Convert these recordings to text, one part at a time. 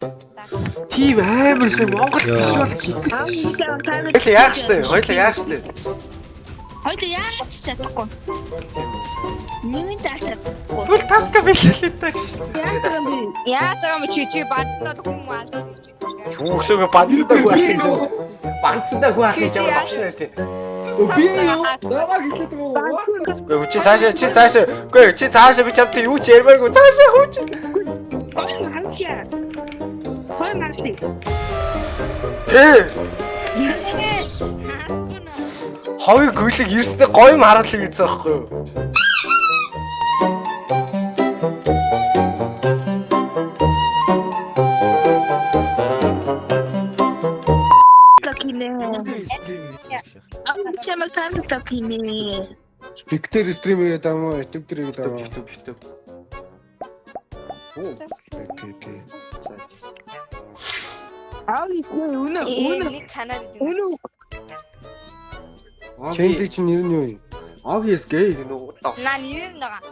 Тийм амар шиг Монгол биш бол хийх. Яах штэ? Хоёлаа яах штэ? Хоёлаа яагаад ч чадахгүй. Миний заалтаа. Түл таска бэлээ тагш. Яагаад чи бадтаад хүм алдсан чи. Хүүхсөөгөө банцдаг байх юм. Банцдаг байх гэж байгаа авшна тий. Би юу? Намаг ихэд байгаа. Гэхдээ чи цаашаа. Үгүй чи цаашаа би чамтай юу ч ярмааргүй цаашаа хөөч. Хой марси. Ховыг гүйлэг ирсдээ гоё юм харуулъя гэсэн байхгүй юу? Чамаг таамаг кине. Виктор стрим хийгээд байгаа юм. Виктор хийгээд байгаа. YouTube. Окей. Нэг канал дээ. Чэнли чи нэр нь юу юм? Obvious gay гэнэ удаа. Наа нэр нь байгаа.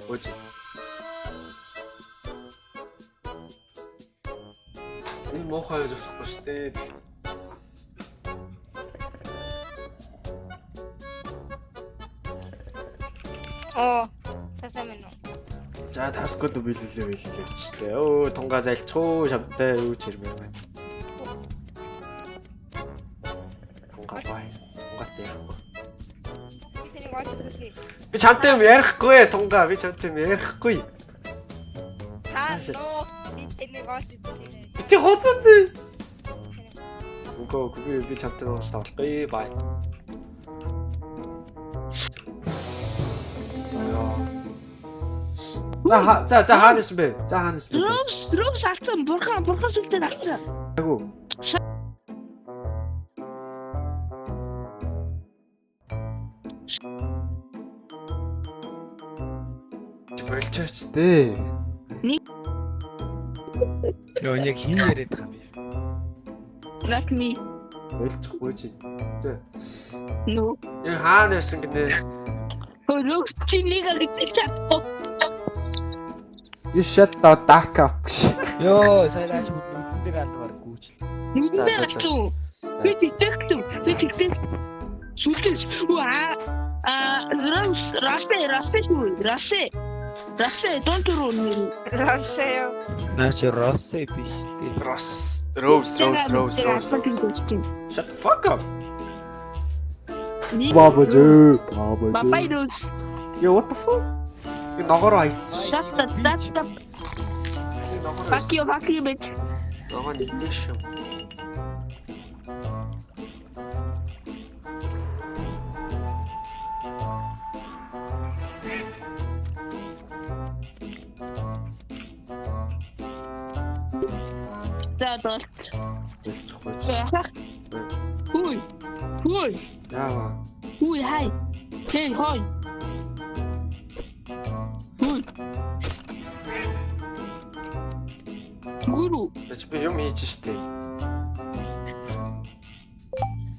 Өөч. Энэ мохоо зөвсөхгүй шүү дээ. Оо, тасамэн уу. За таскууд бэлэлээ ч тээ. Өө тунгаа зайлцгүй шавтай юу ч хэрмээр байна. Тунгаа бай. Тунгатай ярихгүй. Би чамтай юм ярихгүй тунгаа. Би чамтай юм ярихгүй. Хаа би тэнийг олж үзлээ. Би чи хоцод. Үгүй би чамтай ууш тавлахгүй. Бай. За хаанаас бэ? Рус алдсан бурхан сүлдээ алдсан. Айгу. Болчооч дээ. Ёо яг хин яриад байгаа юм бэ? Not me. Болчихгүй чи. Тэ. No. Яг хаана ирсэн гинэ? Рус чинийг гэж чадахгүй. You shut the duck up. Ёо сайраач бүхэн дээр алдгаар гүйж. Нүдэн алдсан. Би тэгтээ. Сүлдээс. Расе, don't run me. Расе. Наач Россэ биш дээ. Rose. Shut the fuck up. Бабажээ. Бабайдус. Yo, what the fuck? You ногоор хайц. Shut the duck up. Fuck you bitch. Ногоо нэгдэш юм. Задолт. Болчихгүй. Хүй. Яа. Хүй хай. Хей хой. Хүй. Гүрүү. Би юм хийж штэ.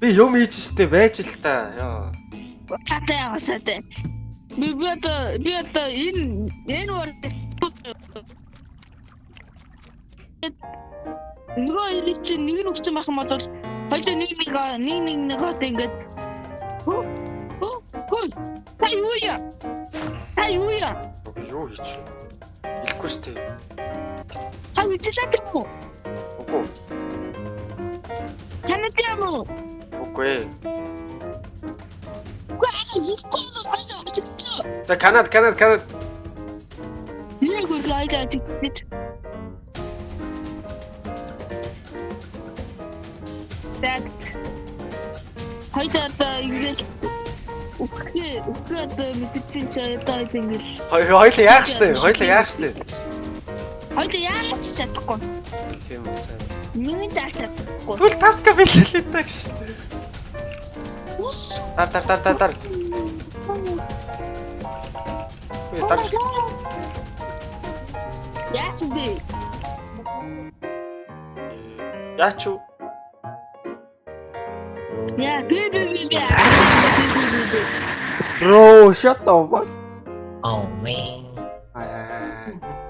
Би юм хийж штэ байж л та. Яа. Цатай. Би одоо энэ бол нөгөө ирэх чинь нэг нь өгсөн байх юм бол хоёул нэг одоо ингээд Та юу яа? Юу хийч? Илэхгүй штэ. Та үжилээд юм уу? Үгүй. Танад юм уу? Үгүй. Үгүй. За Канад. Нэг үрлайдаа тийт. That хоёул ингэж Үхээд мэдчихсэн ч одоо ингэж хоёул яах штэ? Хоёул яагаад ч чадахгүй. Тийм үү. Миний заалтаа. Түл таска бэлээ тагш. Тар. Тарш. Яач бэ? Яач уу? Yeah, baby. Bro, shut the fuck. Oh man.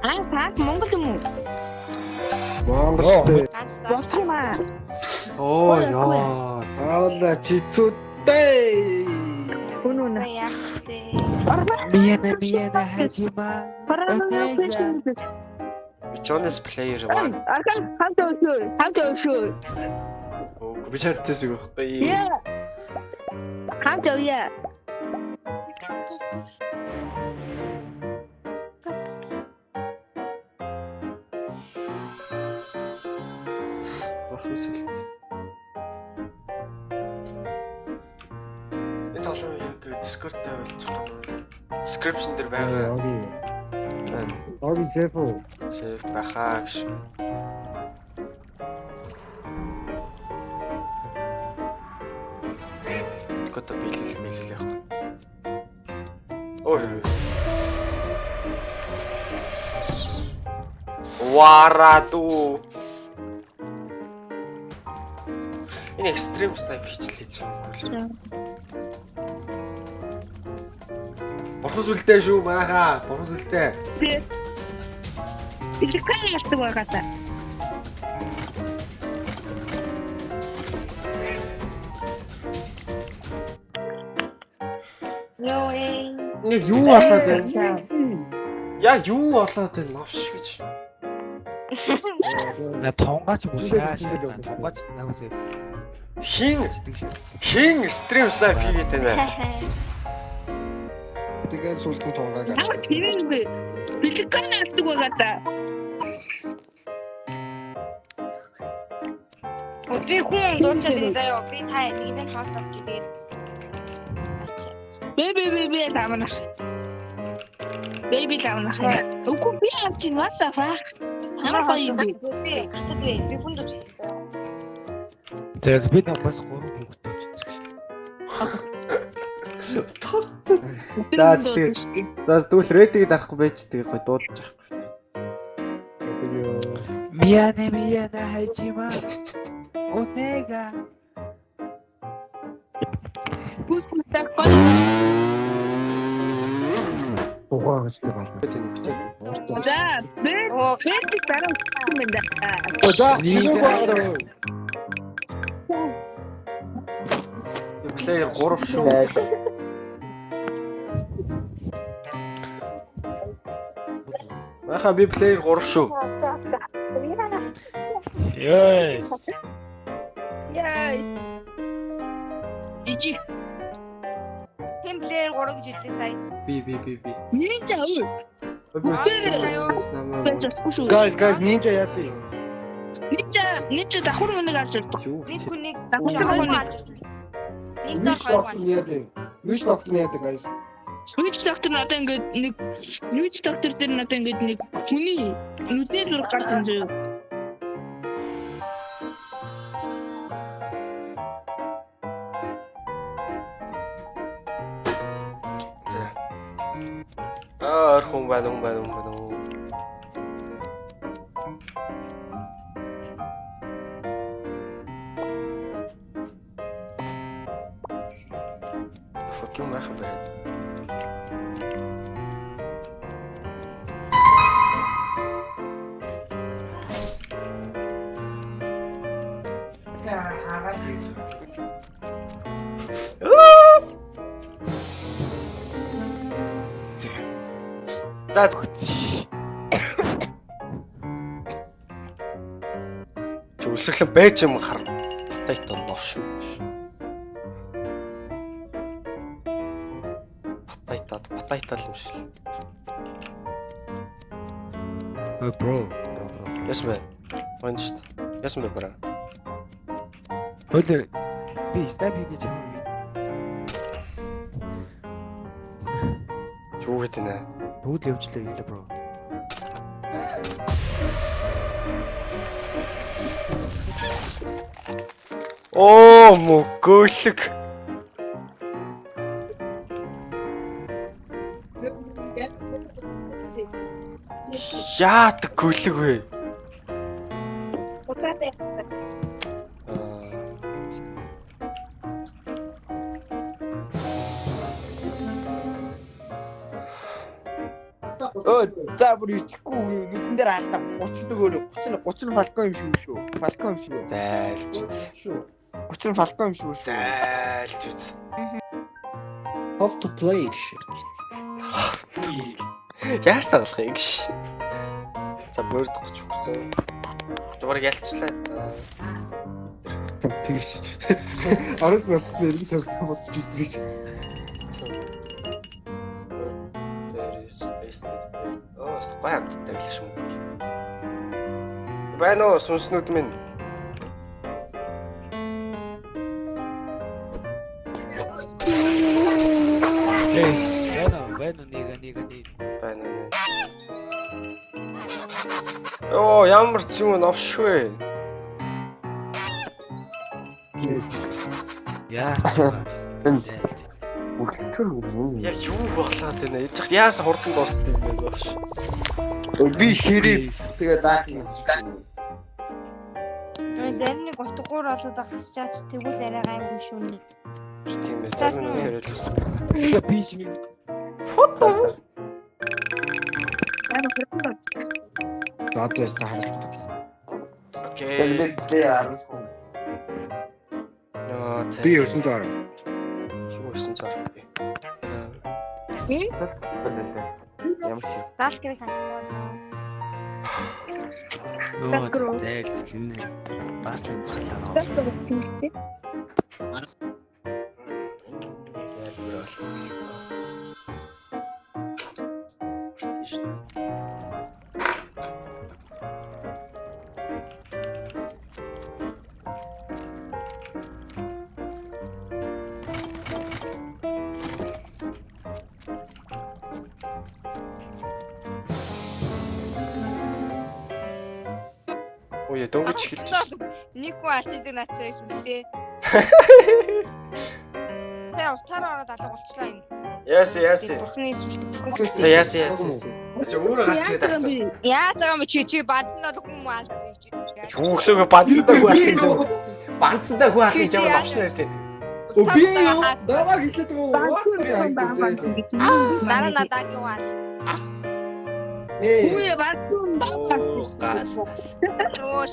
Ай. Монгол юм уу? Монголтэй. Болох юм аа. Оо яа. Аала чицүүтэй. Өнөө. Мияна хажима. Jonas player one. Аркан хамт шүү. Оо гүбчэнтэс үгүй. Яа. Хамт явъя. Бахусэлт. Энэ толгой яг Discord-тай уулзах юм. Description дээр байгаа. Оги зэфо. Сев бахаач. Кото билэл яг. Ой. Вараду. Энэ extreme snipe хийчихлээ юм. Бохос үлдээ шүү бааха. Бохос үлдээ. Ичкэн ястаг байгаа та. Нэг юу болоод байна? Яа юу болоод байна новш гэж. На тонгоч мушаа шээ. Тонгоч навсээ. Хин стрим снайп хийгээд байна. Тэгээд сүүлдэн тунгааг. Ямар тийм бэ? Ичкэн ястаг байгаа та. Би хүн дуучаад заяа би та нэгэн хавт авч игээд Бэби ламна. Бэби ламна. Үгүй би авч ин what the fuck? Ямар гоё юм бэ? би хацад би хүн дуучаад заяа. Тэгээс бид бас 3 хүүхэд дуучдаг. За тэгээд за тэгвэл рэдийг дарахгүй байж тэгээд гой дуудаж авахгүй. Мияна хажима. Онега. Бүсгүйтэй гоё. Угаагч байгаа. За, бэби дараа юм да. За нэг байгаа. Плеер 3 шүү. Баха би плеер 3 шүү. Yes. Яй. Ижи. Хин плеер 3 гэж хэлсэн сая. Би. Нинжа уу? Намаа. Guys, ninja яати. Нинжа давхар хүнийг авч ирдэг. Нэг хүнийг нэг Миш доктор яати. Миш доктор яати guys. Switch доктор надад ингээд нэг Switch доктор дээр надад ингээд нэг хүний нүдний зураг гарсан зөө. Орхон байна. Fuck you machen wir. За Зүсгэлэн байж юм хар. Батайт оноо шүү. Батайтал юм шиг. Bro. Yes man. Онст. Yes man бра. Хөлөө би стаб хийж байгаа юм. Юу гэдэг нэ? Бүгд явжлаа гэлээ bro. Оо мөгөөлөг. Яат гөлөг вэ? За бүр ичихгүй нүдэн дээр хаалтаа 30 фалкон юм шүү. Фалкон юм шүү. Зайлж үз. 30 фалкон юм шүү. Зайлж үз. How to play shit. Яаж таглах юм гэж. За бөрд 30 хүрсэн. Зураг ялцлаа. Тэгэж. Араас натсан эргэж харсан бодож ирсэн гэж. Оо, гой хамттай гэлээ шүү. Байна уу сүнснүүд минь? Байна нэг. Байна уу. Оо, ямар ч юм новшгүй. Яа. Үлчэр үү? Яг юу болоод байна? Яаж хат яасан хурдан дуусна юм бэ gooш. Би ширээ тэгээ даах юм. Зарим нэг утгуур олоод хасчаач тэгвэл арай гайгүй шүү. Тийм ээ. Зарим нь хэрэглэсэн. Би шиг Фото. Наадаас харагддаг. Окей. Тэгээ яарсан. Яа, Би ердөн заа. Юу хийсэн цаа. Ямар ч Даал гэрэг хасгаа. Оо тэгэл хинэ. Бас л Тэнгистэй. Ой, дөнгөж эхэлж байна. Нэг хүн ачаадаг нацаа юм лээ. Тэгээ утаараа ороод алга болчихлоо энэ. Яси. Бурхны сүлт бүхэл. За яси. За өөрөө гарч ирээд алцсан. Яаж байгаа юм чи бадсан бол хүн муу алдсан юм чи. Юу гэсэгээ банцтай хүү алах гэж. Банцтай хүү алах гэж ямар авшна тийм. Би юу? Даваа гэлээд байгаа. Дараа надад юу аа. Ээ. Үе баатун баатун. Оо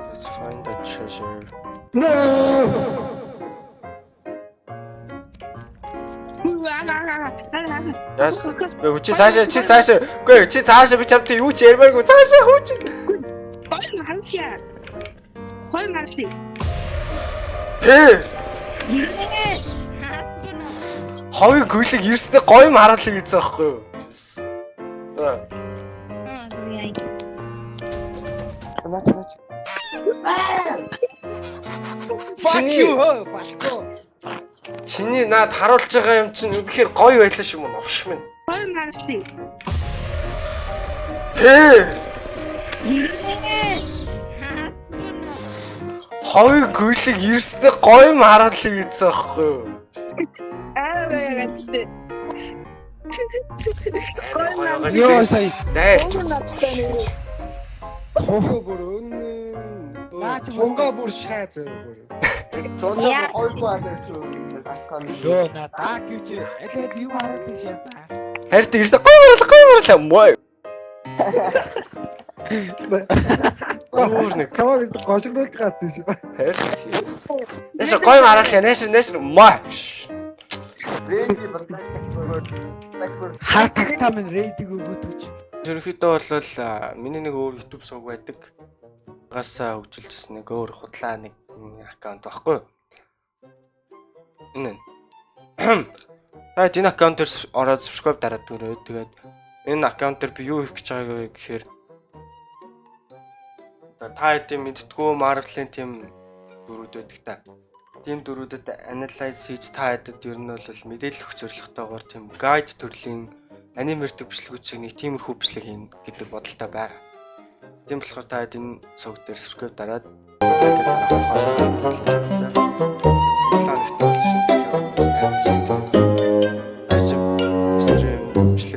Let's find the treasure. Яс. Гүй чи цаашаа. Гүй чи цаашаа би чамд юу ч ярмааргүй цаашаа хууч. Хой марси. Ховын гүйлэг ирснээр гоё юм харуулъя гэсэн байхгүй юу? Чиний наад харуулж байгаа юм чинь үнэхээр гоё байлаа шүү мөн овш минь. Хой марси. Ховын гүйлэг ирснээр гоё юм харуулъя гэсэн байхгүй юу? Гацтэй. Йоо сая. Зайлж үз. Хоо бүр өнөө. Тонга бүр шаа зөө бүр. Тоног ойгүй аль шүү. Фалкон. Йоо на так юу чи эхлээд юу харуулах шаасан. Харин ирснээр гоё мой. Уурнэг. Камаг гошгдол гацсан шүү. Харин. Нэш гоё юм харуулъя. Нэш мой. Рейди батлаа. Хаа тагтаа минь рейдиг өгөөд үуч. Ерөнхийдөө бол миний нэг өөр YouTube сувг байдаг. Гасаа хөгжүүлжсэн нэг өөр худлаа нэг аккаунт баггүй. Энэ. Та энэ аккаунт дээр ороод subscribe дараад төрөө. Тэгээд энэ аккаунт дээр би юу хийх гэж байгааг вэ гэхээр та хэдийн мэдтгүү Marvel-ийн тим дөрүүд байдаг та. Тим дөрүүдэд analyze хийж та хэдэд ер нь бол мэдээлэл өгөх зорилготойгоор тим guide төрлийн анимердэг бичлэгүүдийг нэг тиймэрхүү бичлэг хийн гэдэг бодолтой байна. Тийм болохоор та энэ сувг дээр subscribe дараад Арчим стрим бичлэг